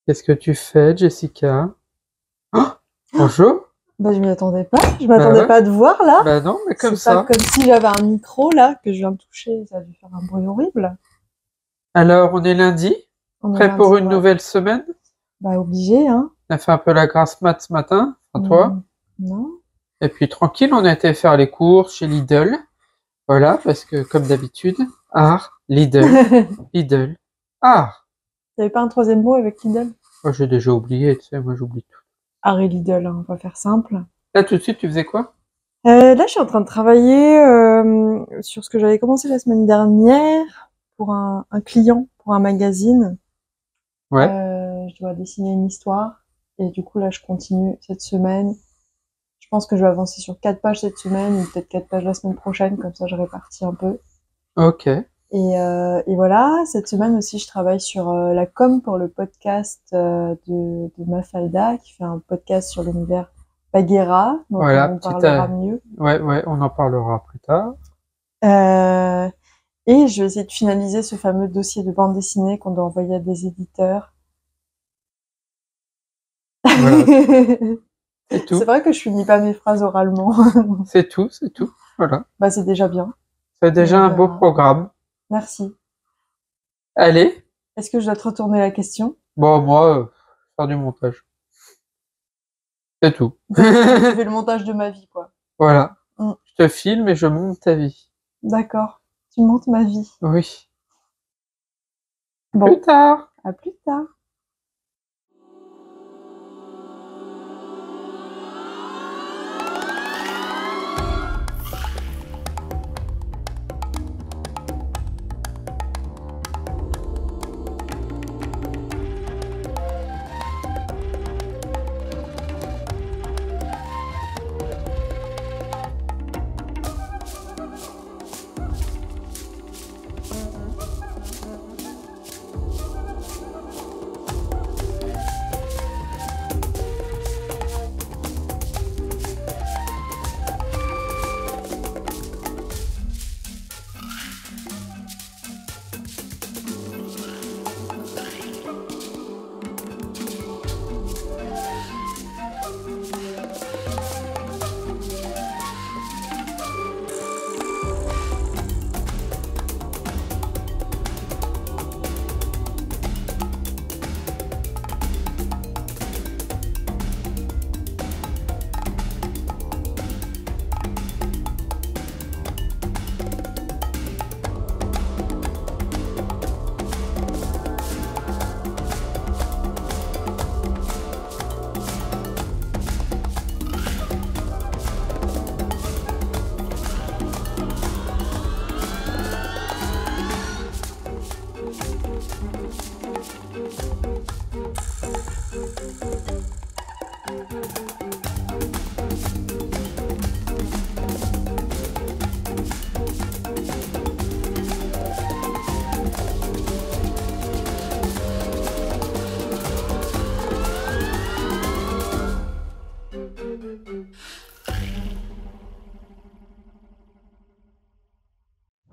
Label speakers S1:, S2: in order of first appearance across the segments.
S1: Qu'est-ce que tu fais, Jessica? Oh, bonjour.
S2: Bah, je m'y attendais pas. Je
S1: Bah
S2: m'attendais
S1: ouais.
S2: pas à te voir là.
S1: Bah non, mais comme
S2: C'est pas
S1: ça.
S2: comme si j'avais un micro là que je viens de toucher. Ça a dû faire un bruit horrible.
S1: Alors, on est lundi,
S2: On est
S1: prêt pour
S2: lundi,
S1: une
S2: ouais.
S1: nouvelle semaine?
S2: Bah, obligé, hein.
S1: On a fait un peu la grasse mat ce matin, enfin toi.
S2: Non.
S1: Et puis tranquille, on a été faire les courses chez Lidl. Voilà, parce que comme d'habitude, Lidl, Lidl, art.
S2: T'avais pas un troisième mot avec Lidl?
S1: Moi j'ai déjà oublié, tu sais, moi j'oublie tout.
S2: Harry Lidl, hein, on va faire simple.
S1: Là tout de suite, tu faisais quoi?
S2: Là, je suis en train de travailler sur ce que j'avais commencé la semaine dernière pour un client, pour un magazine.
S1: Ouais,
S2: Je dois dessiner une histoire. Et du coup, là, je continue cette semaine. Je pense que je vais avancer sur 4 pages cette semaine, ou peut-être 4 pages la semaine prochaine, comme ça je répartis un peu.
S1: ok.
S2: Et voilà, cette semaine aussi, je travaille sur la com pour le podcast de Mafalda, qui fait un podcast sur l'univers Bagheera, dont
S1: Voilà,
S2: on
S1: petite...
S2: parlera mieux.
S1: Ouais, on en parlera plus tard.
S2: Euh, et je vais essayer de finaliser ce fameux dossier de bande dessinée qu'on doit envoyer à des éditeurs.
S1: Voilà, c'est
S2: C'est
S1: tout.
S2: vrai que je finis pas mes phrases oralement.
S1: C'est tout, c'est tout. Voilà.
S2: Bah, c'est déjà bien,
S1: C'est
S2: mais
S1: déjà
S2: on
S1: un beau
S2: verra.
S1: programme.
S2: Merci.
S1: Allez.
S2: Est-ce que je dois te retourner la question?
S1: Bon, moi, faire du montage. C'est tout.
S2: Tu fais le montage de ma vie, quoi.
S1: Voilà.
S2: Mm.
S1: Je te filme et je monte ta vie.
S2: D'accord. Tu montes ma vie.
S1: Oui. Plus
S2: Bon,
S1: tard.
S2: à plus tard.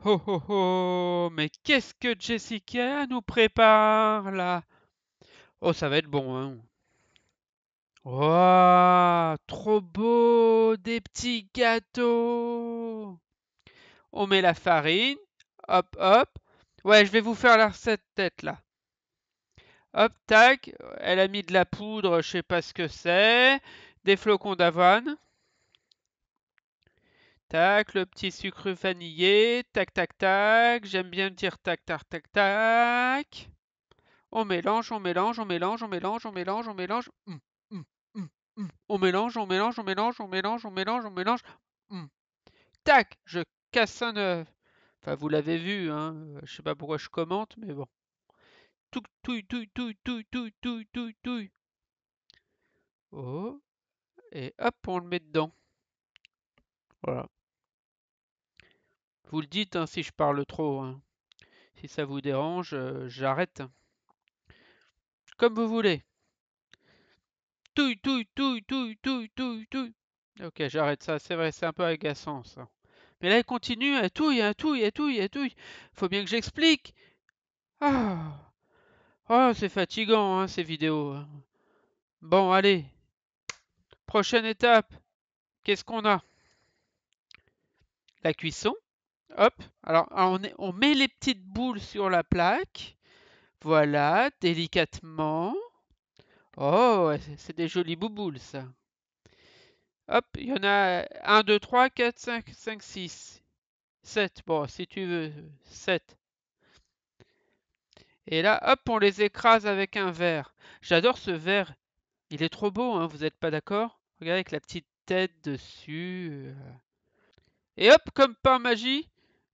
S3: Oh oh oh, mais qu'est-ce que Jessica nous prépare là? Oh, ça va être bon, hein. Waouh, trop beau, des petits gâteaux. On met la farine, hop hop. Ouais, je vais vous faire la recette tête là. Hop, tac, elle a mis de la poudre, je sais pas ce que c'est, des flocons d'avoine. Tac, le petit sucre vanillé, tac tac tac, j'aime bien dire tac tac tac tac. On mélange, on mélange, on mélange, on mélange, on mélange, on mélange. On mélange, on mélange, on mélange, on mélange, on mélange, on mélange. Tac, je casse un œuf. Enfin, vous l'avez vu, hein. Je sais pas pourquoi je commente, mais bon. Touille, touille, touille, touille, touille, touille, touille, touille, touille. Oh, et hop, on le met dedans. Voilà. Vous le dites, hein, si je parle trop, hein. Si ça vous dérange, j'arrête. Comme vous voulez. Touille, touille, touille, touille, touille, touille, touille. Ok, j'arrête ça, c'est vrai, c'est un peu agaçant ça. Mais là, elle continue, elle touille, elle touille, elle touille, elle touille. Faut bien que j'explique. Ah. Oh, c'est fatigant, hein, ces vidéos. Bon, allez. Prochaine étape. Qu'est-ce qu'on a? La cuisson. Hop. Alors, on met les petites boules sur la plaque. Voilà, délicatement. Oh, ouais, c'est des jolies bouboules, ça. Hop, il y en a 1, 2, 3, 4, 5, 5, 6, 7. Bon, si tu veux, 7. Et là, hop, on les écrase avec un verre. J'adore ce verre. Il est trop beau, hein, vous n'êtes pas d'accord? Regardez avec la petite tête dessus. Et hop, comme par magie,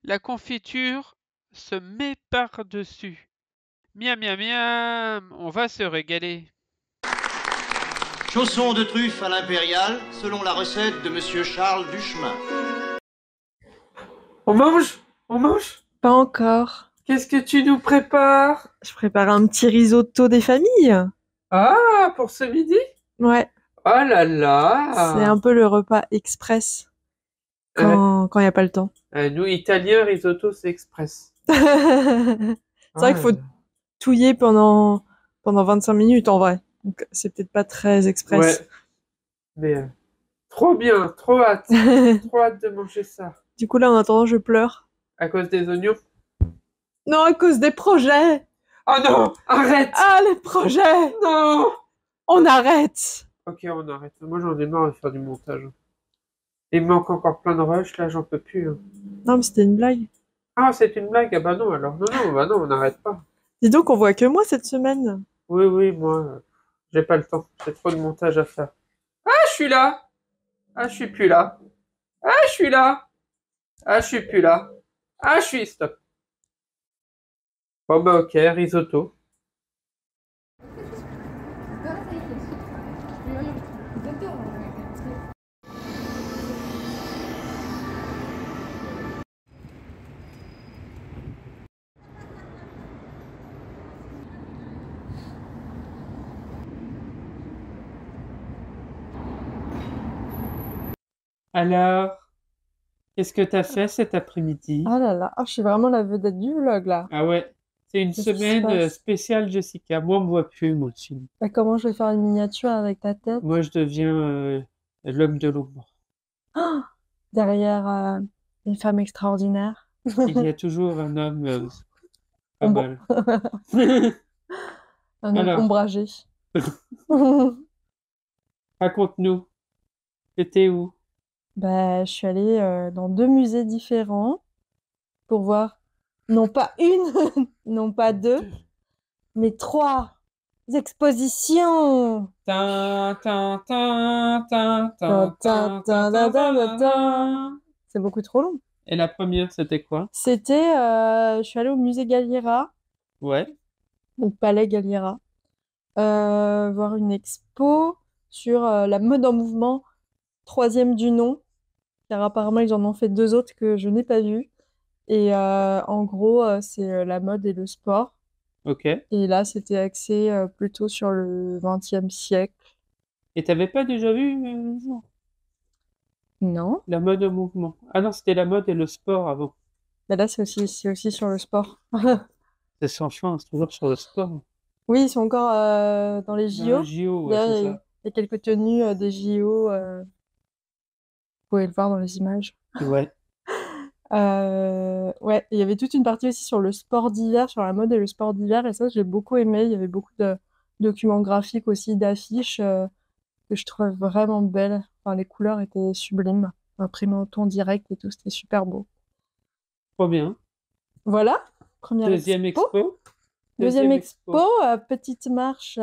S3: la confiture se met par-dessus. Miam, miam, miam, on va se régaler.
S4: Chaussons de truffe à l'impériale, selon la recette de Monsieur Charles Duchemin.
S1: On mange? On mange?
S2: Pas encore.
S1: Qu'est-ce que tu nous prépares?
S2: Je prépare un petit risotto des familles.
S1: Ah, pour ce midi?
S2: Ouais,
S1: Oh là là!
S2: c'est un peu le repas express quand il n'y a pas le temps.
S1: Nous, Italiens, risotto, c'est express.
S2: C'est vrai qu'il faut touiller pendant 25 minutes en vrai. Donc c'est peut-être pas très express.
S1: Ouais. Mais trop bien, trop hâte. Trop hâte de manger ça.
S2: Du coup là en attendant je pleure.
S1: À cause des oignons?
S2: Non, à cause des projets.
S1: Oh non! Arrête!
S2: Ah, les projets.
S1: Non!
S2: On arrête.
S1: Ok, on arrête. Moi, j'en ai marre de faire du montage. Il me manque encore plein de rushs, là, j'en peux plus. Hein.
S2: Non mais c'était une blague.
S1: Ah, c'est une blague? Ah bah non, alors. Non, on n'arrête pas.
S2: Dis donc on voit que moi cette semaine.
S1: Oui, moi, j'ai pas le temps. J'ai trop de montage à faire. Ah, je suis là! Ah, je suis plus là. Ah, je suis là! Ah, je suis plus là. Ah, je suis... Stop. Bon bah ok, risotto. Alors, qu'est-ce que t'as fait cet après-midi?
S2: Oh là là, je suis vraiment la vedette du vlog là.
S1: Ah ouais, c'est une
S2: Qu'est-ce qui se
S1: semaine
S2: passe?
S1: spéciale Jessica. Moi, on me voit plus, moi aussi.
S2: Bah, comment je vais faire une miniature avec ta tête?
S1: Moi, je deviens l'homme de l'ombre.
S2: Ah, derrière une femme extraordinaire.
S1: Il y a toujours un homme pas
S2: Ombre-
S1: mal.
S2: Un homme
S1: Alors,
S2: ombragé.
S1: raconte-nous, t'étais où?
S2: Bah, je suis allée dans 2 musées différents pour voir non pas une, non pas 2, mais 3 expositions.
S1: Tin, tin, tin, tin,
S2: Ta,
S1: tin,
S2: ta,
S1: tin,
S2: ta,
S1: tin,
S2: ta, ta, ta,
S1: tin,
S2: ta.
S1: tin.
S2: C'est beaucoup trop long.
S1: Et la première, c'était quoi?
S2: C'était, je suis allée au musée Galliera,
S1: Ouais,
S2: au Palais Galliera, voir une expo sur la mode en mouvement, 3e du nom, car apparemment ils en ont fait 2 autres que je n'ai pas vues. Et en gros, c'est la mode et le sport.
S1: ok.
S2: Et là, c'était axé plutôt sur le XXe siècle.
S1: Et t'avais pas déjà vu
S2: Non,
S1: la mode au mouvement? Ah non, c'était la mode et le sport avant.
S2: mais là, c'est aussi sur le sport.
S1: C'est sans fin, c'est toujours sur le sport.
S2: Oui, ils sont encore dans les
S1: Dans le
S2: JO.
S1: JO, ouais,
S2: D'ailleurs,
S1: c'est
S2: il y a
S1: ça.
S2: il y a quelques tenues des JO. Vous pouvez le voir dans les images.
S1: Ouais.
S2: Ouais, il y avait toute une partie aussi sur le sport d'hiver, sur la mode et le sport d'hiver, et ça, j'ai beaucoup aimé. Il y avait beaucoup de documents graphiques aussi, d'affiches que je trouvais vraiment belles. Enfin, les couleurs étaient sublimes, imprimées en ton direct et tout, c'était super beau.
S1: Trop bien.
S2: Voilà, première
S1: Deuxième
S2: expo.
S1: expo.
S2: Deuxième expo, petite marche,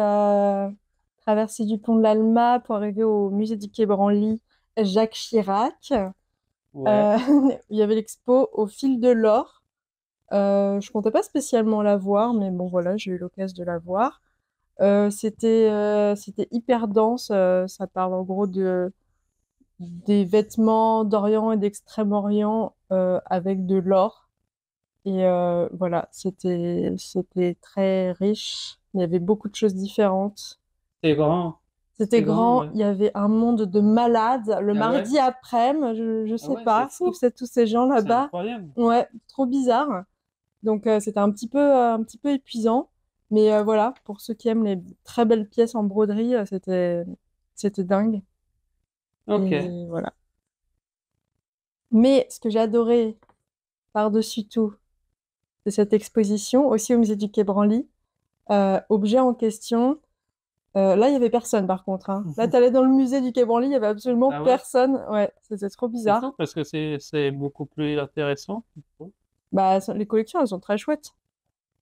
S2: traversée du pont de l'Alma pour arriver au musée du Quai Branly, Jacques Chirac.
S1: Ouais.
S2: Il y avait l'expo Au fil de l'or. Je comptais pas spécialement la voir, mais bon voilà, j'ai eu l'occasion de la voir. C'était hyper dense. Ça parle en gros des vêtements d'Orient et d'Extrême-Orient avec de l'or. Et voilà, c'était très riche. Il y avait beaucoup de choses différentes.
S1: C'est grand.
S2: C'était
S1: C'est grand,
S2: grand.
S1: ouais.
S2: Il y avait un monde de malades. Le
S1: Ah ouais?
S2: mardi après-midi, je
S1: Ah
S2: sais
S1: ouais,
S2: pas
S1: c'est
S2: ce que
S1: fou.
S2: c'est tous ces gens
S1: C'est
S2: là-bas.
S1: incroyable.
S2: Ouais, trop bizarre. Donc c'était un petit peu épuisant. Mais voilà, pour ceux qui aiment les très belles pièces en broderie, c'était dingue.
S1: Ok.
S2: Et voilà. Mais ce que j'ai adoré par-dessus tout de cette exposition, aussi au musée du Quai Branly, objet en question. Là, il y avait personne par contre, hein. Là, t'allais dans le musée du Quai Branly, il y avait absolument
S1: Ah ouais?
S2: personne. Ouais, c'était trop
S1: C'est
S2: bizarre.
S1: ça, parce que c'est beaucoup plus intéressant.
S2: Bah, les collections, elles sont très chouettes.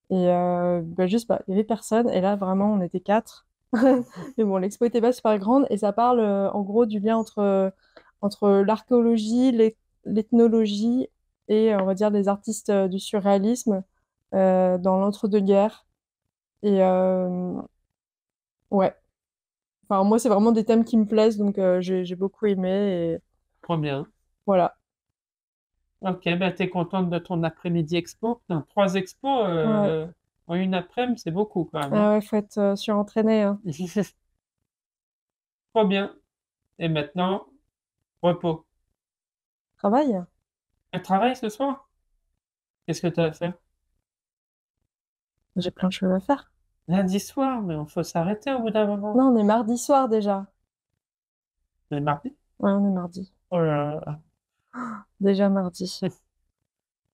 S2: Et bah, juste, bah, il y avait personne. Et là, vraiment, on était 4. Mais bon, l'expo était pas super grande et ça parle en gros du lien entre l'archéologie, l'ethnologie et on va dire les artistes du surréalisme dans l'entre-deux-guerres. Et ouais, enfin moi c'est vraiment des thèmes qui me plaisent donc j'ai beaucoup aimé et
S1: Trop bien.
S2: voilà.
S1: Ok, ben t'es contente de ton après-midi expo? Non, 3 expos
S2: Ouais.
S1: en une après-midi, c'est beaucoup quand même, hein.
S2: Ah ouais, faut être surentraîné, hein.
S1: Trop bien. Et maintenant, repos.
S2: Travail?
S1: Un travail ce soir? Qu'est-ce que tu as à faire?
S2: J'ai plein de choses à faire.
S1: Lundi soir, mais il faut s'arrêter au bout d'un moment.
S2: Non, on est mardi soir déjà.
S1: Mais mardi?
S2: Ouais, on est mardi.
S1: Oh là là.
S2: Déjà mardi.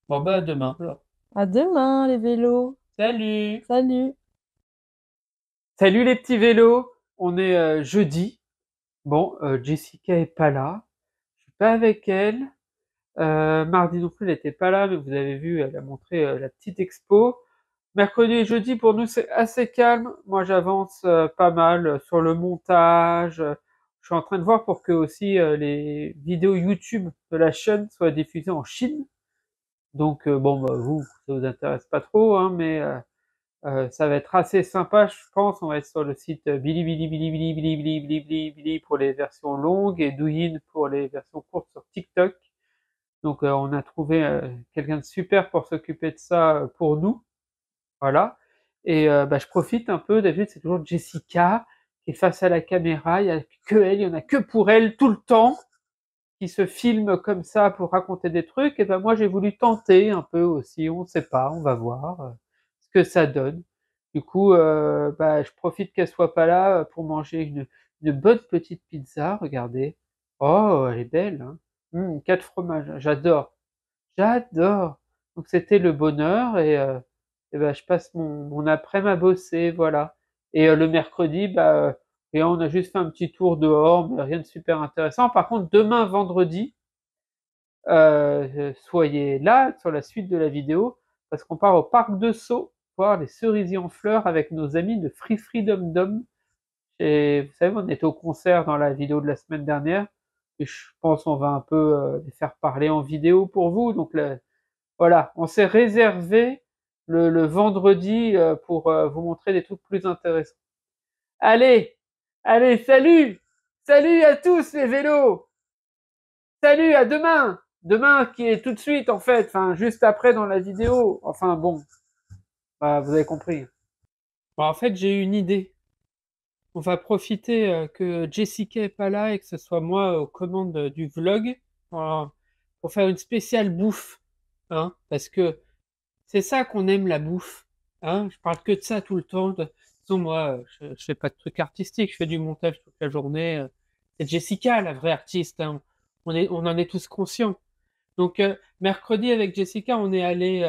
S1: Bon, bah, à demain, alors.
S2: À demain, les vélos.
S1: Salut!
S2: Salut!
S1: Salut les petits vélos! On est jeudi. Bon, Jessica est pas là. Je suis pas avec elle. Mardi non plus, elle était pas là, mais vous avez vu, elle a montré la petite expo. Mercredi et jeudi, pour nous, c'est assez calme. Moi, j'avance pas mal sur le montage. Je suis en train de voir pour que aussi les vidéos YouTube de la chaîne soient diffusées en Chine. Donc, bon, bah, vous, ça vous intéresse pas trop, hein, mais ça va être assez sympa, je pense. On va être sur le site Bilibili pour les versions longues et Douyin pour les versions courtes sur TikTok. Donc, on a trouvé quelqu'un de super pour s'occuper de ça pour nous. Voilà. Et bah, je profite un peu, David, c'est toujours Jessica qui est face à la caméra, il y a que elle, il y en a que pour elle tout le temps, qui se filme comme ça pour raconter des trucs. Et ben moi j'ai voulu tenter un peu aussi, on sait pas, on va voir ce que ça donne. Du coup, bah, je profite qu'elle soit pas là pour manger une bonne petite pizza, regardez. Oh, elle est belle, hein. 4 fromages, j'adore. J'adore. Donc c'était le bonheur et ben, je passe mon après-midi à bosser, voilà. Et le mercredi, bah, et on a juste fait un petit tour dehors, mais rien de super intéressant. Par contre, demain, vendredi, soyez là sur la suite de la vidéo, parce qu'on part au parc de Sceaux, voir les cerisiers en fleurs avec nos amis de Free Freedom Dome. Et vous savez, on était au concert dans la vidéo de la semaine dernière, et je pense qu'on va un peu les faire parler en vidéo pour vous. Donc voilà, on s'est réservé le vendredi pour vous montrer des trucs plus intéressants. Allez, allez, salut! Salut à tous les vélos! Salut, à demain! Demain qui est tout de suite en fait, enfin juste après dans la vidéo. Enfin bon, bah, vous avez compris. Bon, en fait, j'ai eu une idée. On va profiter que Jessica est pas là et que ce soit moi aux commandes du vlog pour faire une spéciale bouffe, hein, parce que c'est ça qu'on aime, la bouffe. Hein, je parle que de ça tout le temps. De toute façon, moi, je fais pas de trucs artistiques, je fais du montage toute la journée. C'est Jessica, la vraie artiste. Hein. On en est tous conscients. Donc, mercredi, avec Jessica, on est allé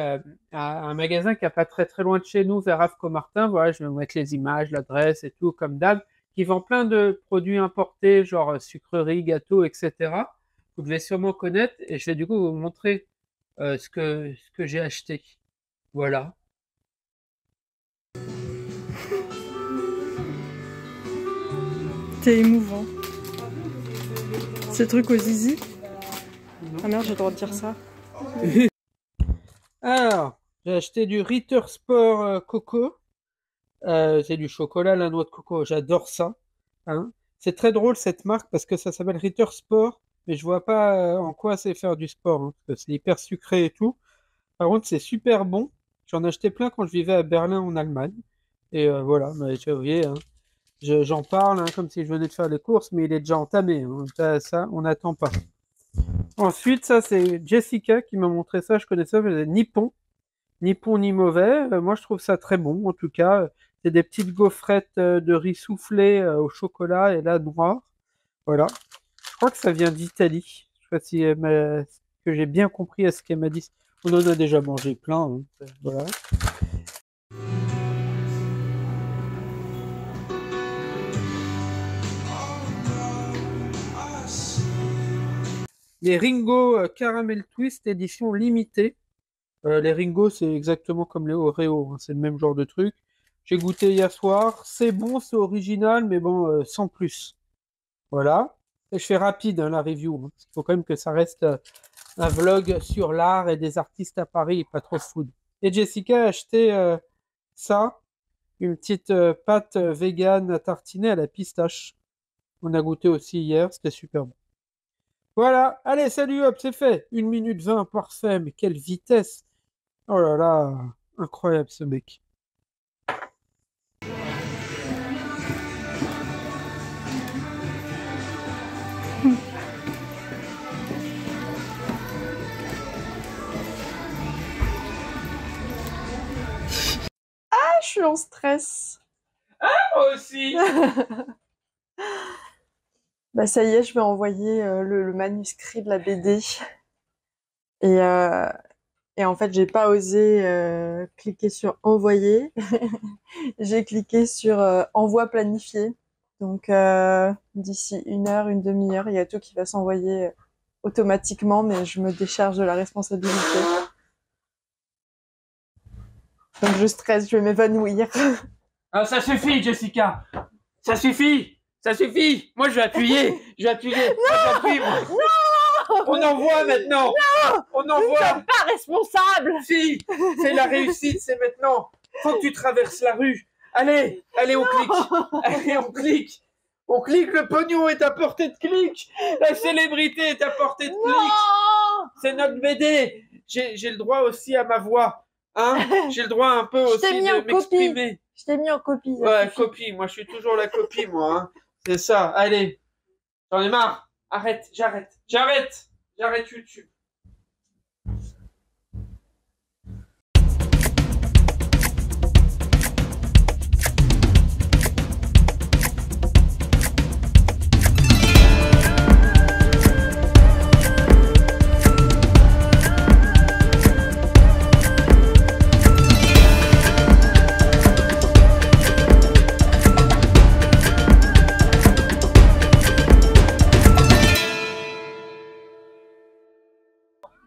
S1: à un magasin qui est pas très très loin de chez nous, vers Avco-Martin. Voilà, je vais vous mettre les images, l'adresse et tout, comme d'hab, qui vend plein de produits importés, genre sucreries, gâteaux, etc. Vous devez sûrement connaître, et je vais du coup vous montrer ce que j'ai acheté. Voilà.
S2: C'est émouvant. Ces trucs aux zizi. Ah merde, j'ai le droit de dire ça.
S1: Alors, j'ai acheté du Ritter Sport Coco. C'est du chocolat, la noix de coco. J'adore ça. Hein. C'est très drôle cette marque parce que ça s'appelle Ritter Sport, mais je vois pas en quoi c'est faire du sport. Hein, parce que c'est hyper sucré et tout. Par contre, c'est super bon. J'en ai acheté plein quand je vivais à Berlin en Allemagne. Et voilà, mais vous voyez, hein, j'en parle hein, comme si je venais de faire les courses, mais il est déjà entamé. Hein. Ça, on n'attend pas. Ensuite, ça, c'est Jessica qui m'a montré ça. Je connais ça, c'est Nippon. ni bon ni mauvais. Moi, je trouve ça très bon. En tout cas, c'est des petites gaufrettes de riz soufflé au chocolat et là noir. Voilà. Je crois que ça vient d'Italie. Je sais pas si que j'ai bien compris à ce qu'elle m'a dit. On en a déjà mangé plein. Hein. Voilà. Les Ringo Caramel Twist édition limitée. Les Ringo, c'est exactement comme les Oreo, hein, c'est le même genre de truc. J'ai goûté hier soir, c'est bon, c'est original, mais bon, sans plus. Voilà. Et je fais rapide hein, la review, hein, parce qu'il faut quand même que ça reste un vlog sur l'art et des artistes à Paris, et pas trop food. Et Jessica a acheté ça, une petite pâte vegan à tartiner à la pistache. On a goûté aussi hier, c'était super bon. Voilà, allez, salut, hop, c'est fait. 1 minute 20, parfait, mais quelle vitesse. Oh là là, incroyable ce mec.
S2: Ah, je suis en stress.
S1: Moi aussi.
S2: Bah ça y est, je vais envoyer le manuscrit de la BD. Et en fait, j'ai pas osé cliquer sur envoyer. J'ai cliqué sur envoi planifié. Donc d'ici 1 heure, une demi-heure, il y a tout qui va s'envoyer automatiquement, mais je me décharge de la responsabilité. Donc je stresse, je vais m'évanouir.
S1: Ah, ça suffit, Jessica. Ça suffit. Ça suffit. Moi, je vais appuyer. Je vais appuyer. Moi, j'appuie, moi.
S2: Non,
S1: On envoie maintenant.
S2: Non,
S1: On
S2: vous
S1: envoie.
S2: n'êtes pas responsable.
S1: Si, c'est la réussite, c'est maintenant. Faut que tu traverses la rue. Allez, allez, on clique. Allez, on clique. On clique, le pognon est à portée de clic. La célébrité est à portée de clic.
S2: Non.
S1: C'est notre BD. J'ai le droit aussi à ma voix. Hein? J'ai le droit un peu
S2: Je
S1: aussi
S2: t'ai mis en
S1: de m'exprimer.
S2: copie. Je t'ai mis en copie. ça
S1: Ouais,
S2: suffit.
S1: copie. Moi, je suis toujours la copie, moi. Hein. C'est ça. Allez. J'en ai marre. Arrête. J'arrête. J'arrête. J'arrête YouTube.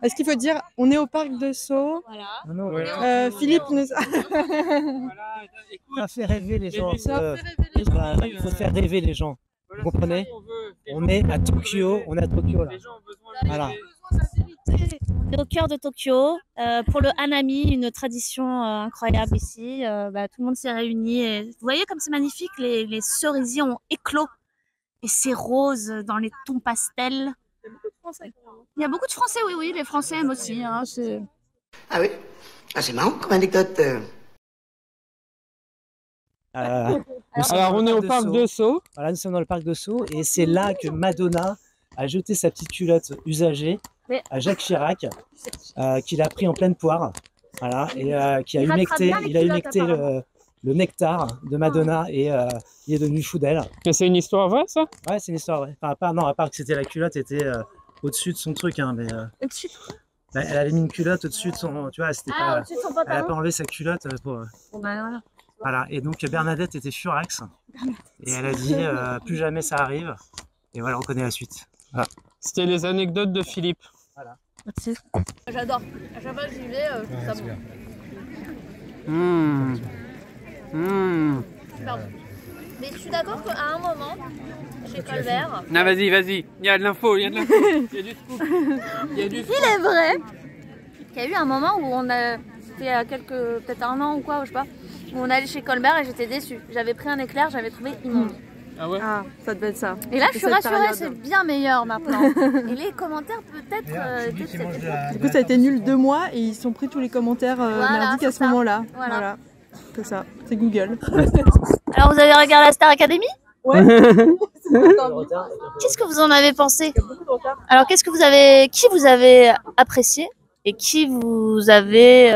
S2: Est-ce qu'il faut dire, on est au parc de Sceaux.
S5: Voilà.
S2: Philippe nous a...
S1: Voilà, écoute.
S5: Ça fait rêver les gens.
S2: Ça
S5: Il faut faire rêver les gens.
S1: Voilà,
S5: Vous comprenez?
S1: c'est ça qu'on veut. Les
S5: On
S1: gens
S5: est
S1: ont
S5: à
S1: besoin de
S5: Tokyo,
S1: vérité.
S5: on est à Tokyo là.
S1: Les gens ont besoin de
S5: Voilà.
S1: vérité.
S6: On est au cœur de Tokyo pour le Hanami, une tradition incroyable ici. Tout le monde s'est réuni. Et vous voyez comme c'est magnifique, les cerisiers ont éclos et c'est rose dans les tons pastels. Il y a beaucoup de Français, oui, oui, les Français aiment aussi. Hein,
S7: Ah oui? Ah, c'est marrant comme anecdote.
S1: Alors, on est au parc de Sceaux.
S5: Voilà, nous sommes dans le parc de Sceaux et c'est là que Madonna a jeté sa petite culotte usagée
S6: Mais-
S5: à Jacques Chirac, qu'il a pris en pleine poire. Voilà, et qui a
S6: Il rattrape
S5: humecté,
S6: bien les
S5: il a
S6: culottes,
S5: humecté le nectar de Madonna et il est devenu fou d'elle.
S1: Mais c'est une histoire vraie, ça?
S5: Ouais, c'est une histoire vraie. Enfin, à part que c'était la culotte était au-dessus de son truc, hein, mais
S6: au-dessus.
S5: elle avait mis une culotte au-dessus de son, tu vois, c'était
S6: Ah,
S5: pas,
S6: au-dessus de son
S5: elle a
S6: pantalon.
S5: pas enlevé sa culotte pour.
S6: Bon, bah, voilà.
S5: Voilà, et donc Bernadette était furax et elle a dit plus jamais ça arrive. Et voilà, on connaît la suite.
S1: C'était les anecdotes de Philippe.
S6: J'adore. À chaque fois que j'y vais, ça me super bon. Mais je suis d'accord qu'à un moment, chez Colbert,
S1: Non, vas-y, vas-y. Il y a de l'info, il y a de l'info. Il y a du scoop. Il y a du scoop.
S6: il est vrai qu'il y a eu un moment où on a, c'était il y a peut-être 1 an ou quoi, je sais pas, où on allait chez Colbert et j'étais déçue. J'avais pris un éclair, j'avais trouvé immonde.
S1: Ah ouais?
S2: Ah, ça devait être ça.
S6: Et là, je suis
S2: Cette
S6: rassurée,
S2: période.
S6: c'est bien meilleur maintenant. Et les commentaires, peut-être.
S2: Du coup, ça a été nul 2 mois et ils se sont pris tous les commentaires
S6: Voilà,
S2: merdiques à
S6: c'est
S2: ce
S6: ça.
S2: moment-là.
S6: Voilà.
S2: C'est ça, c'est Google.
S6: Alors, vous avez regardé la Star Academy?
S2: Ouais.
S6: Qu'est-ce que vous en avez pensé? Alors, qui vous avez apprécié Et qui vous avez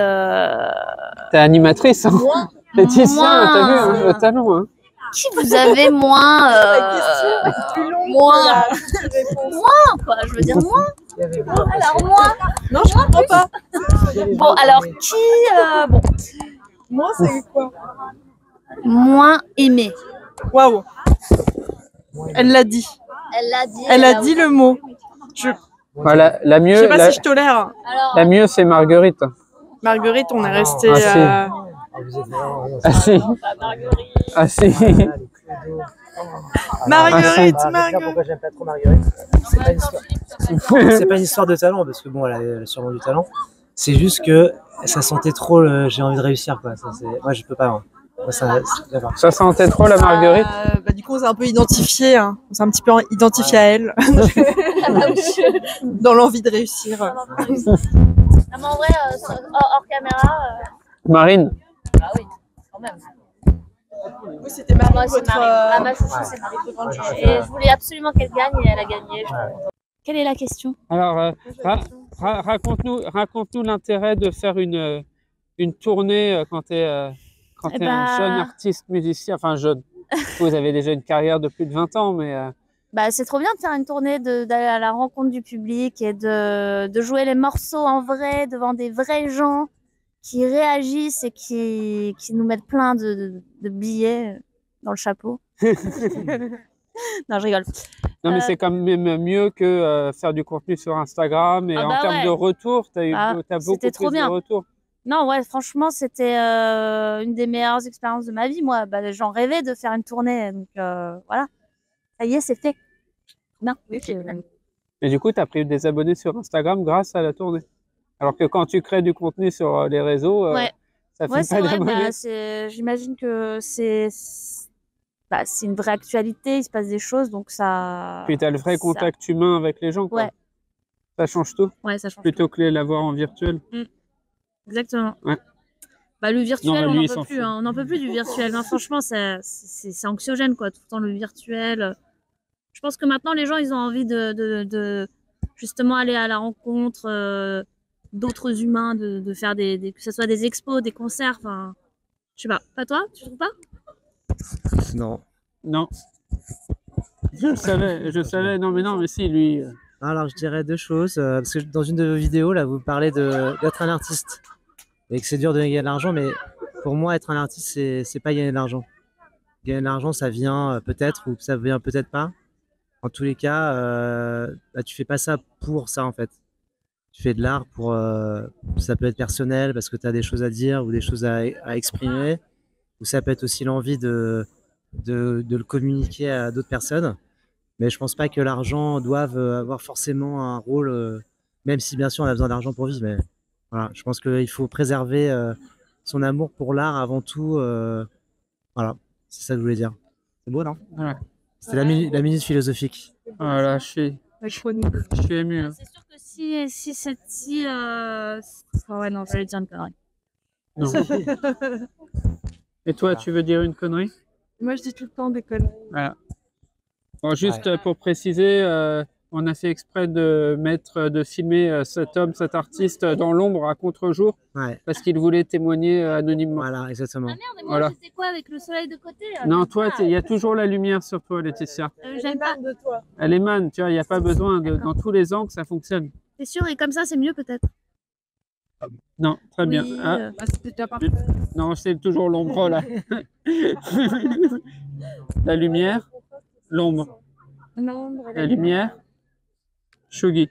S1: T'es animatrice, hein.
S6: moins,
S1: Laetitia, t'as vu hein,
S6: moins-
S1: le talent, hein.
S6: qui vous avez moins moins quoi, je veux dire moins. Alors moins.
S2: Non, je comprends pas.
S6: Bon, alors qui bon,
S2: Moi, c'est quoi?
S6: moins aimé.
S2: Waouh. Elle l'a dit.
S6: Elle l'a dit.
S2: Elle a dit le mot.
S1: Voilà, la
S2: Je
S1: mieux,
S2: sais pas si je tolère.
S6: Alors,
S1: la mieux c'est Marguerite.
S2: Marguerite, on est resté.
S1: Ah, si.
S5: Vous êtes vraiment...
S1: Ah si. Ah si.
S2: Marguerite,
S5: Ah,
S2: Marguerite.
S5: pourquoi j'aime pas trop Marguerite. C'est pas une histoire de talent, parce que bon, elle a sûrement du talent. C'est juste que ça sentait trop j'ai envie de réussir, quoi. Moi, je peux pas. Moi. Moi, d'accord.
S1: Ça sentait trop la Marguerite.
S2: Du coup, on s'est un peu identifié. Hein. On s'est un petit peu identifié à elle. Dans l'envie de réussir.
S6: non, mais en vrai, hors caméra.
S1: Marine.
S6: Ah oui, quand même.
S2: Oui, c'était Marie.
S6: Moi, c'est Marie. Ah, ma chouchou, c'est Marie. Et je voulais absolument qu'elle gagne et elle a gagné. Quelle est la question?
S1: Alors, raconte-nous l'intérêt de faire une tournée quand tu es, un jeune artiste musicien, enfin jeune. Vous avez déjà une carrière de plus de 20 ans, mais
S6: Bah, c'est trop bien de faire une tournée, d'aller à la rencontre du public et de jouer les morceaux en vrai devant des vrais gens qui réagissent et qui nous mettent plein de billets dans le chapeau. Non, je rigole.
S1: non, mais c'est quand même mieux que faire du contenu sur Instagram. Et
S6: Ah
S1: en
S6: bah
S1: termes
S6: ouais.
S1: de retour, t'as beaucoup
S6: c'était trop
S1: plus
S6: bien.
S1: de retours.
S6: Non, ouais, franchement, c'était une des meilleures expériences de ma vie. Moi, bah, j'en rêvais de faire une tournée. Donc, voilà. Ça y est, c'est fait. Non.
S1: Et du coup, tu as pris des abonnés sur Instagram grâce à la tournée. Alors que quand tu crées du contenu sur les réseaux,
S6: Ouais.
S1: ça fait
S6: Ouais, c'est
S1: pas
S6: vrai.
S1: d'abonnés.
S6: Bah, j'imagine que c'est une vraie actualité. Il se passe des choses. Donc, ça.
S1: Puis tu as le vrai
S6: ça-
S1: contact humain avec les gens. Quoi.
S6: Ouais.
S1: Ça change tout.
S6: Ouais, ça change.
S1: Plutôt que l'avoir en virtuel.
S6: Exactement.
S1: Ouais.
S6: Bah, le virtuel,
S1: Non,
S6: on
S1: lui,
S6: n'en
S1: il
S6: peut
S1: s'en
S6: plus.
S1: fout.
S6: Hein. On n'en peut plus du virtuel. Non, franchement, c'est anxiogène, quoi. Tout le temps, le virtuel. Je pense que maintenant, les gens, ils ont envie de justement aller à la rencontre d'autres humains, de faire que ce soit des expos, des concerts. Enfin, je sais pas. Pas toi? Tu trouves pas?
S5: Non.
S1: Non. Je savais. Non, mais si, lui.
S5: Alors, je dirais deux choses. Parce que dans une de vos vidéos, là, vous parlez d'être un artiste. Et que c'est dur de gagner de l'argent, mais pour moi, être un artiste, c'est pas gagner de l'argent. Gagner de l'argent, ça vient peut-être ou ça vient peut-être pas. En tous les cas, bah, tu fais pas ça pour ça, en fait. Tu fais de l'art pour. Ça peut être personnel parce que tu as des choses à dire ou des choses à exprimer. Ou ça peut être aussi l'envie de le communiquer à d'autres personnes. Mais je pense pas que l'argent doive avoir forcément un rôle, même si bien sûr on a besoin d'argent pour vivre. Mais voilà, je pense qu'il faut préserver son amour pour l'art avant tout. Voilà, c'est ça que je voulais dire. C'est beau, non?
S1: Ouais.
S5: C'était la minute philosophique.
S1: Voilà, je suis ému. Hein.
S6: C'est sûr que si oh ouais, non, j'allais dire une connerie.
S1: Non. Et toi, tu veux dire une connerie?
S2: Moi, je dis tout le temps des conneries.
S1: Voilà. Bon, juste pour préciser, on a fait exprès de filmer cet homme, cet artiste dans l'ombre à contre-jour parce qu'il voulait témoigner anonymement.
S5: Voilà, exactement.
S6: Ah merde, moi, je sais quoi avec le soleil de côté là,
S1: Non,
S6: j'aime
S1: toi,
S6: pas.
S1: il y a toujours la lumière sur toi, Laetitia.
S6: J'aime pas.
S2: de toi.
S1: Elle émane, tu vois, il n'y a pas besoin dans tous les angles, ça fonctionne.
S6: T'es sûr? Et comme ça, c'est mieux peut-être.
S1: Non, très bien.
S6: Oui,
S1: Ah,
S2: C'était déjà parfait.
S1: non, c'est toujours l'ombre là. La lumière, l'ombre. La lumière, Shogi.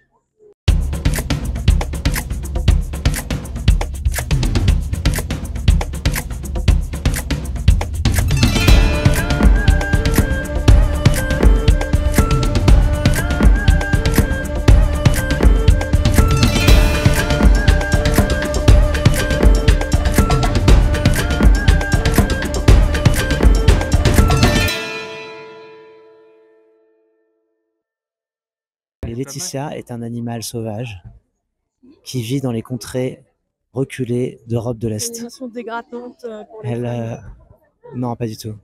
S5: Et Laetitia est un animal sauvage qui vit dans les contrées reculées d'Europe de
S2: Une
S5: l'Est.
S2: émission dégradante pour les
S5: Elle,
S2: femmes.
S5: non, pas du tout.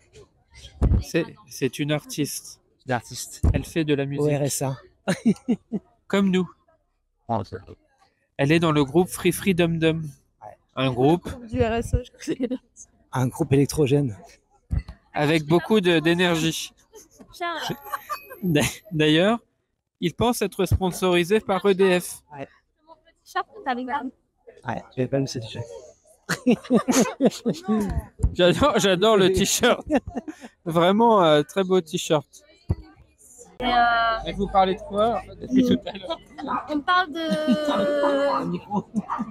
S1: C'est une artiste.
S5: D'artiste.
S1: Elle fait de la musique.
S5: Au RSA.
S1: Comme nous. Elle est dans le groupe Free Free Dum Dum. Un groupe
S2: Du RSE, je crois que c'est bien.
S5: Un groupe électrogène.
S1: avec beaucoup d'énergie.
S6: Charles,
S1: D'ailleurs, il pense être sponsorisé par EDF.
S6: mon petit short, t'as avec moi.
S5: Ouais, je vais pas me séduire.
S1: J'adore le t-shirt. Vraiment très beau t-shirt. Et vous parlez de quoi depuis tout à l'heure?
S6: On parle de...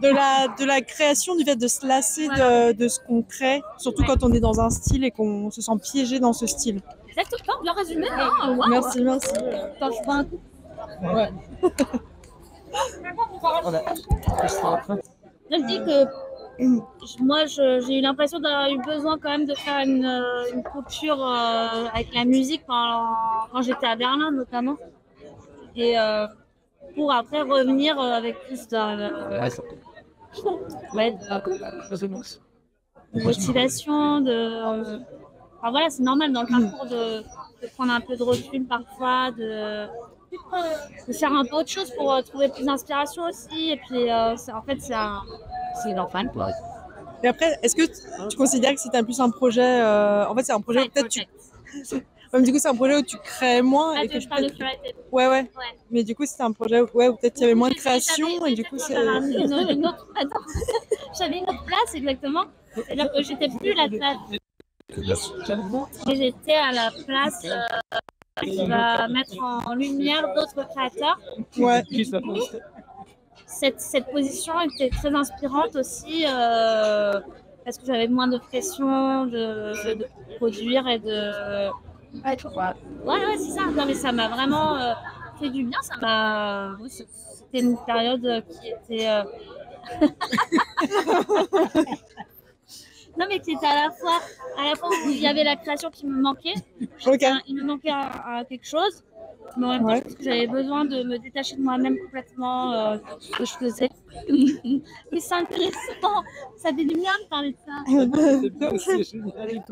S2: De la création, du fait de se lasser de ce qu'on crée, surtout quand on est dans un style et qu'on se sent piégé dans ce style.
S6: Exactement, bien résumé. Hein. Wow.
S2: Merci, merci.
S6: Attends, je prends un coup.
S1: Ouais.
S6: Je me dis que moi, j'ai eu l'impression d'avoir eu besoin quand même de faire une coupure avec la musique quand j'étais à Berlin notamment. Et pour après revenir avec plus de motivation, enfin voilà, c'est normal dans le parcours de prendre un peu de recul parfois, de faire un peu autre chose pour trouver plus d'inspiration aussi. Et puis en fait, c'est normal.
S2: Et après, est-ce que tu considères que c'était plus un projet en fait, c'est un projet où peut-être tu... Ouais, mais du coup, c'est un projet où tu crées moins.
S6: Ah,
S2: Et que
S6: je parle de Curated.
S2: ouais. Mais du coup, c'était un projet où peut-être il y avait moins de création. Et du coup, c'est...
S6: une autre... Attends. J'avais une autre place, exactement. C'est-à-dire que j'étais plus la place. Et j'étais à la place qui va mettre en lumière d'autres créateurs.
S2: Ouais.
S6: Cette position était très inspirante aussi parce que j'avais moins de pression de produire et de... Ouais, c'est ça. Non, mais ça m'a vraiment fait du bien. C'était une période qui était... Non, mais qui était à la fois où il y avait la création qui me manquait.
S2: Ok.
S6: Il me manquait quelque chose. Mais en même temps, parce que j'avais besoin de me détacher de moi-même complètement de ce que je faisais. Mais c'est intéressant. Ça fait du bien de parler de ça.
S2: C'est génial.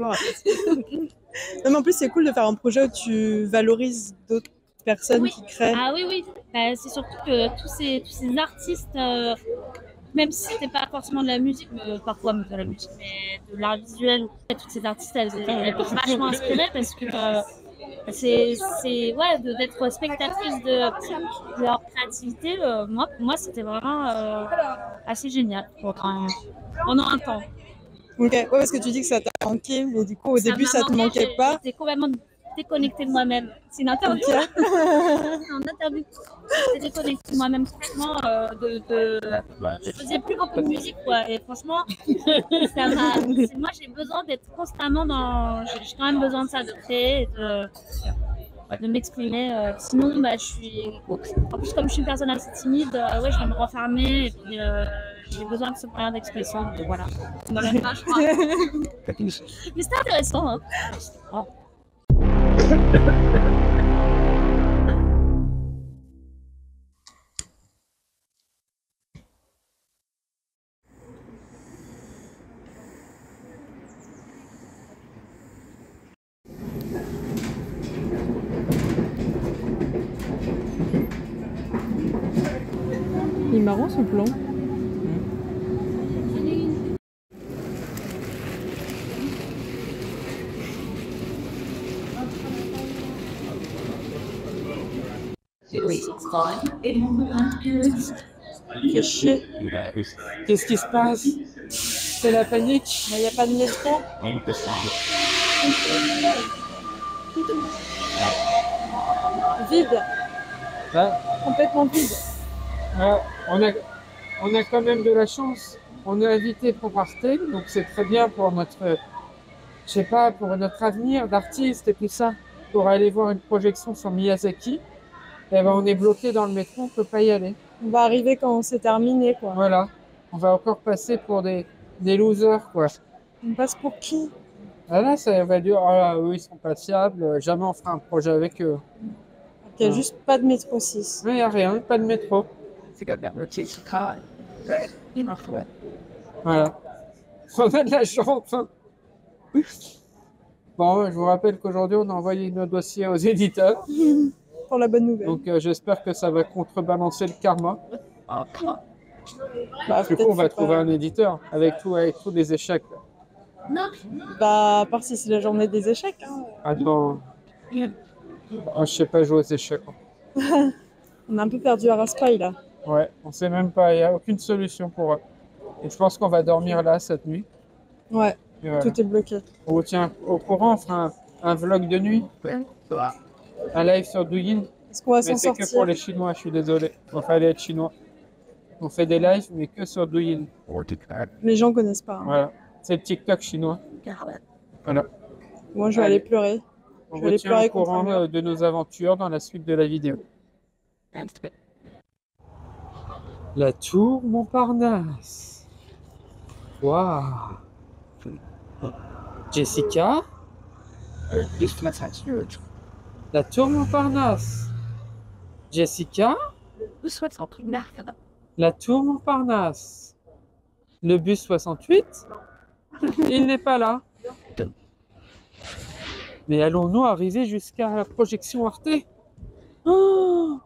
S2: Non, mais en plus, c'est cool de faire un projet où tu valorises d'autres personnes qui créent.
S6: Ah oui. Bah, c'est surtout que tous ces artistes, même si c'était pas forcément de la musique, mais parfois de la musique, mais de l'art visuel, toutes ces artistes, elles étaient vachement inspirées parce que c'est d'être spectatrice de leur créativité. Moi, c'était vraiment assez génial pendant un temps.
S2: Ok, ouais, parce que tu dis que ça t'a manqué, mais du coup, au début, ça te manquait pas.
S6: J'étais complètement déconnectée de moi-même. C'est une interview.
S2: Okay.
S6: C'est une interview. J'étais déconnectée de moi-même complètement. Je faisais plus beaucoup de musique, quoi. Et franchement, moi, j'ai besoin d'être constamment dans. J'ai quand même besoin de ça, de créer, et de m'exprimer. Sinon, je suis. En plus, comme je suis une personne assez timide, je vais me renfermer. Et puis, j'ai besoin de ce moyen d'expression. Donc voilà. On n'en aime pas, je crois. Mais c'était intéressant. Hein. Oh.
S2: Il est marrant ce plan.
S1: Qu'est-ce qui se passe? C'est la panique?
S2: Il n'y a pas de métro. Vide.
S1: Ouais.
S2: Complètement vide.
S1: On a quand même de la chance. On est invité pour Arte, donc c'est très bien pour notre, pour notre avenir d'artiste et tout ça. Pour aller voir une projection sur Miyazaki, et on est bloqué dans le métro, on peut pas y aller.
S2: On va arriver quand c'est terminé, quoi.
S1: Voilà. On va encore passer pour des losers, quoi.
S2: On passe pour qui?
S1: Ah là, ça va dire, eux, ils sont pas fiables, jamais on fera un projet avec eux.
S2: Il n'y a juste pas de métro 6.
S1: Mais il n'y a rien, pas de métro. Voilà. On a de la chance. Hein. Bon, je vous rappelle qu'aujourd'hui, on a envoyé nos dossiers aux éditeurs.
S2: Pour la bonne nouvelle.
S1: Donc, j'espère que ça va contrebalancer le karma.
S2: Bah,
S1: Du coup,
S2: peut-être
S1: on va
S2: faut
S1: trouver
S2: pas-
S1: un éditeur avec tous les échecs.
S2: Bah, à part si c'est la journée des échecs. Hein.
S1: Attends. Je sais pas jouer aux échecs.
S2: On a un peu perdu à Raspail, là.
S1: Ouais, on sait même pas, il n'y a aucune solution pour eux. Et je pense qu'on va dormir là cette nuit.
S2: Ouais,
S1: Et voilà.
S2: tout est bloqué.
S1: On vous tient au courant, on fera un vlog de nuit. Un live sur Douyin.
S2: Est-ce qu'on va
S1: Mais
S2: s'en
S1: c'est que
S2: sortir?
S1: pour les Chinois, je suis désolé. Il fallait être chinois. On fait des lives, mais que sur Douyin.
S2: Les gens connaissent pas. Hein.
S1: Voilà. C'est le TikTok chinois. Voilà.
S2: Moi, je vais aller pleurer.
S1: On
S2: Je vais
S1: vous
S2: aller
S1: tient
S2: pleurer
S1: au
S2: contre un
S1: courant
S2: mur.
S1: de nos aventures dans la suite de la vidéo. La tour Montparnasse. Waouh. Jessica? La tour Montparnasse. Jessica? La tour Montparnasse. Le bus 68? Il n'est pas là. Mais allons-nous arriver jusqu'à la projection Arte? Oh,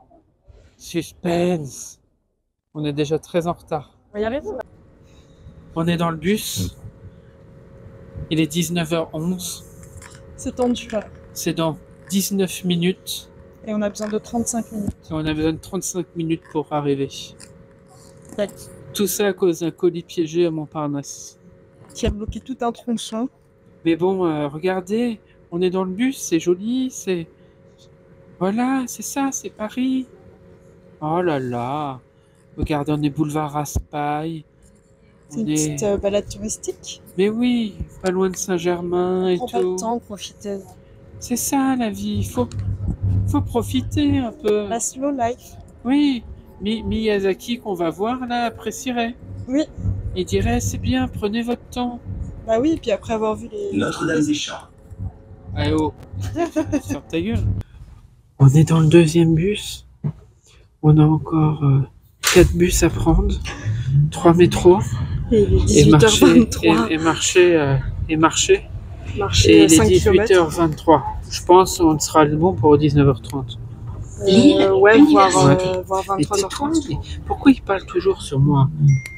S1: suspense. On est déjà très en retard.
S2: On va y arriver.
S1: On est dans le bus. Il est 19h11.
S2: C'est tendu, là.
S1: C'est dans 19 minutes.
S2: Et on a besoin de 35 minutes.
S1: Et on a besoin de 35 minutes pour arriver. Tout ça à cause d'un colis piégé à Montparnasse.
S2: Qui a bloqué tout un tronçon.
S1: Mais bon, regardez, on est dans le bus, c'est joli, c'est... Voilà, c'est ça, c'est Paris. Oh là là. Regardez, on est boulevard Raspail.
S2: C'est une petite balade touristique.
S1: Mais oui, pas loin de Saint-Germain et
S2: Prends pas
S1: tout.
S2: le temps, profitez.
S1: C'est ça la vie, faut profiter un peu.
S2: La slow life.
S1: Oui, Miyazaki qu'on va voir là apprécierait.
S2: Oui.
S1: Il dirait c'est bien, prenez votre temps.
S2: Bah oui, et puis après avoir vu les...
S7: Notre-Dame-des-Champs.
S1: Eh oh, ferme ta gueule. On est dans le deuxième bus. On a encore 4 bus à prendre, 3 métros.
S2: Et il est 18h23.
S1: Et marcher.
S2: Marcher
S1: Et il est
S2: 5 km.
S1: 18h23. Je pense qu'on sera bon pour 19h30.
S2: Ouais, voire
S1: Et tais-toi,
S2: 23h30.
S1: mais pourquoi il parle toujours sur moi?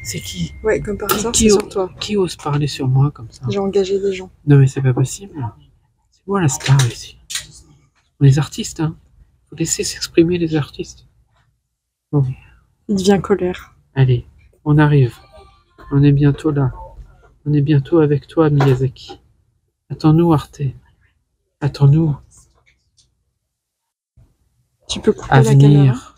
S1: C'est qui?
S2: Ouais, comme par hasard,
S1: Qui
S2: c'est
S1: o-
S2: sur toi.
S1: Qui ose parler sur moi comme ça?
S2: J'ai engagé des gens.
S1: Non mais c'est pas possible. C'est moi la star ici. On est des artistes, hein. Faut laisser s'exprimer les artistes. Bon,
S2: Il devient colère.
S1: allez, on arrive. On est bientôt là. On est bientôt avec toi, Miyazaki. Attends-nous, Arte. Attends-nous.
S2: Tu peux couper
S1: À
S2: la caméra.
S1: venir.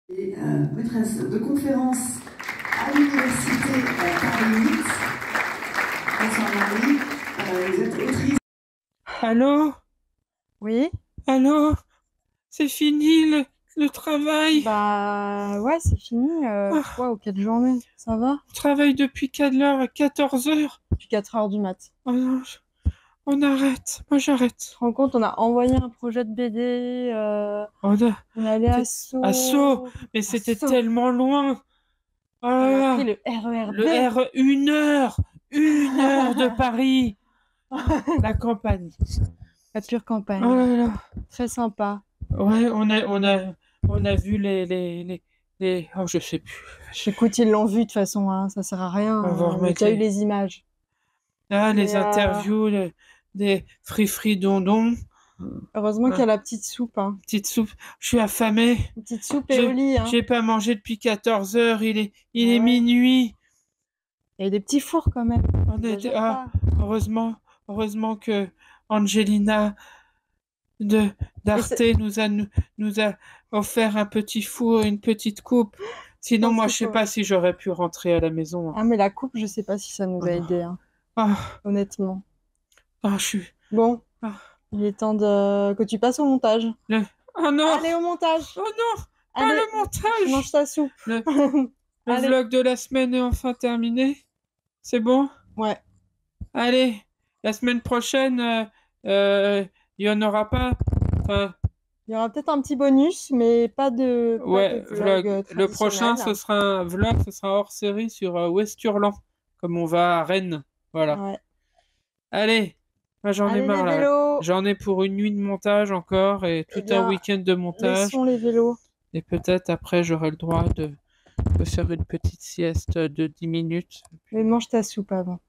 S8: Et maîtresse de conférence à l'université Paris 8. Bonsoir Marie, vous êtes autrice.
S1: Allô?
S2: Oui.
S1: Allô? C'est fini le travail.
S2: Bah ouais, c'est fini. Wow, quelle journée. Ça va?
S1: On travaille depuis 4h à 14h.
S2: Depuis 4h du mat.
S1: Oh non, on arrête. Moi j'arrête.
S2: Tu te rends compte, on a envoyé un projet de BD.
S1: On a...
S2: On est allé à Sceaux.
S1: À Sceaux, mais c'était
S2: Sceaux.
S1: tellement loin. Oh
S2: On
S1: là
S2: a pris
S1: là.
S2: le RERB.
S1: Le R, 1 heure de Paris. La campagne.
S2: La pure campagne.
S1: Oh là là.
S2: Très sympa.
S1: Ouais, on a vu les... Oh, je sais plus.
S2: Écoute, ils l'ont vu de toute façon, hein, ça sert à rien.
S1: On va
S2: On a
S1: remettre
S2: déjà eu
S1: les-
S2: les images.
S1: Ah, les
S2: Mais,
S1: interviews des free dondons.
S2: Heureusement qu'il y a la petite soupe. Hein.
S1: Petite soupe. Je suis affamé.
S2: Une petite soupe et au lit. Hein.
S1: J'ai pas mangé depuis 14h. Il est
S2: Ouais.
S1: minuit.
S2: Il y a des petits fours quand même.
S1: On était...
S2: Exagère
S1: Ah,
S2: pas.
S1: heureusement que Angelina d'Arte nous a offert un petit four, une petite coupe. Sinon,
S2: Oh,
S1: moi,
S2: c'est
S1: je sais
S2: beau.
S1: pas si j'aurais pu rentrer à la maison.
S2: Ah, mais la coupe, je sais pas si ça nous a aidé, hein,
S1: Ah,
S2: honnêtement.
S1: ah, je suis...
S2: Bon,
S1: Ah.
S2: il est temps que tu passes au montage.
S1: Oh non!
S2: Allez au montage.
S1: Oh non! Pas
S2: Allez,
S1: le montage!
S2: mange ta soupe.
S1: Le
S2: Allez.
S1: vlog de la semaine est enfin terminé. C'est bon?
S2: Ouais.
S1: Allez, la semaine prochaine, il y en aura pas. Enfin,
S2: Il y aura peut-être un petit bonus, mais pas de
S1: Ouais, vlog. Le prochain,
S2: traditionnel.
S1: ce sera un vlog, ce sera hors série sur Westurland, comme on va à Rennes. Voilà.
S2: Ouais.
S1: Allez, moi j'en ai
S2: Allez,
S1: marre
S2: les
S1: là.
S2: vélos.
S1: J'en ai pour une nuit de montage encore et tout
S2: bien,
S1: un week-end de montage.
S2: Laissons les vélos.
S1: Et peut-être après, j'aurai le droit de faire une petite sieste de 10 minutes.
S2: Mais mange ta soupe avant.